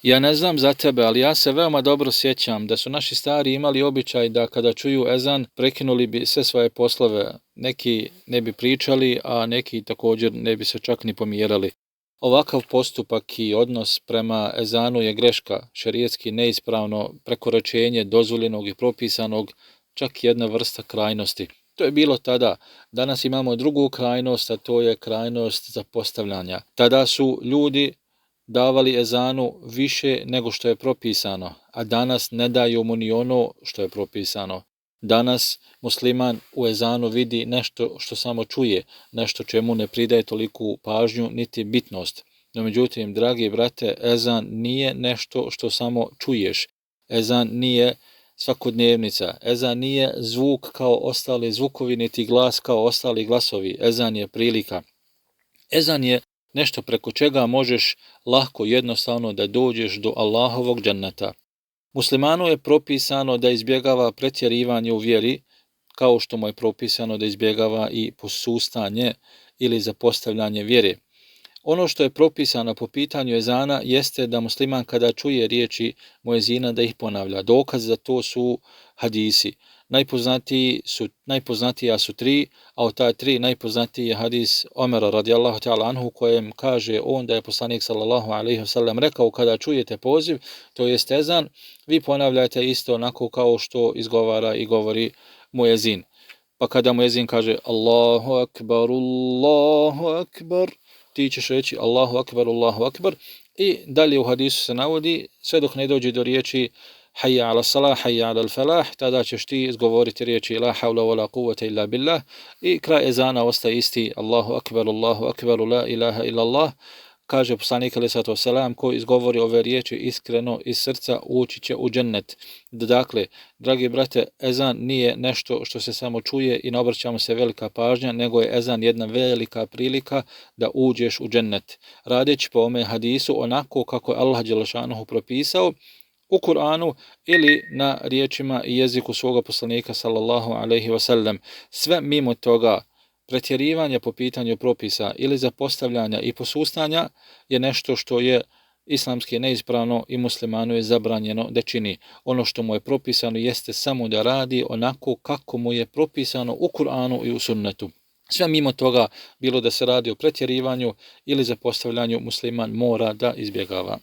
Ja ne znam za tebe, ali ja se veoma dobro sjećam da su naši stari imali običaj da kada čuju ezan, prekinuli bi sve svoje poslove. Neki ne bi pričali, a neki također ne bi se čak ni pomjerali. Ovakav postupak i odnos prema ezanu je greška, šerijetski neispravno prekoračenje dozvoljenog i propisanog, čak jedna vrsta krajnosti. To je bilo tada. Danas imamo drugu krajnost, a to je krajnost zapostavljanja. Tada su ljudi davali ezanu više nego što je propisano, a danas ne daju mu ni ono što je propisano. Danas musliman u ezanu vidi nešto što samo čuje, nešto čemu ne pridaje toliku pažnju niti bitnost. No međutim, dragi brate, ezan nije nešto što samo čuješ. Ezan nije svakodnevnica. Ezan nije zvuk kao ostali zvukovi, niti glas kao ostali glasovi. Ezan je prilika. Ezan je nešto preko čega možeš lako jednostavno da dođeš do Allahovog dženneta. Muslimanu je propisano da izbjegava pretjerivanje u vjeri, kao što mu je propisano da izbjegava i posustanje ili zapostavljanje vjere. Ono što je propisano po pitanju ezana jeste da musliman kada čuje riječi muezina da ih ponavlja. Dokaz za to su hadisi. Najpoznatija su tri, a od ta tri najpoznatiji je hadis Omera radijallahu ta'ala anhu, kojem kaže on da je poslanik sallallahu alaihi wasallam rekao kada čujete poziv, to jest ezan, vi ponavljajte isto onako kao što izgovara i govori muezin. Pa kada muezin kaže Allahu akbar, ti ćeš reći Allahu akbar i dalje u hadisu se navodi sve dok ne dođe do riječi hayya ala salah, hayya ala falah, tada ćeš ti izgovoriti riječi la hawla wa la quwwata illa billah i kraj ezana ostaje isti Allahu akbar, la ilaha illa Allah. Kaže poslanik alejhi salatu vesselam, ko izgovori ove riječi iskreno iz srca ući će u džennet. Dakle, dragi brate, ezan nije nešto što se samo čuje i ne obraćamo se velika pažnja, nego je ezan jedna velika prilika da uđeš u džennet. Radeći po ome hadisu onako kako je Allah dželešanuhu propisao u Kur'anu ili na riječima i jeziku svoga poslanika sallallahu alejhi ve sellem. Sve mimo toga, pretjerivanje po pitanju propisa ili zapostavljanja i posustanja je nešto što je islamski neispravno i muslimanu je zabranjeno da čini. Ono što mu je propisano jeste samo da radi onako kako mu je propisano u Kur'anu i u sunnetu. Sve mimo toga, bilo da se radi o pretjerivanju ili zapostavljanju, musliman mora da izbjegava.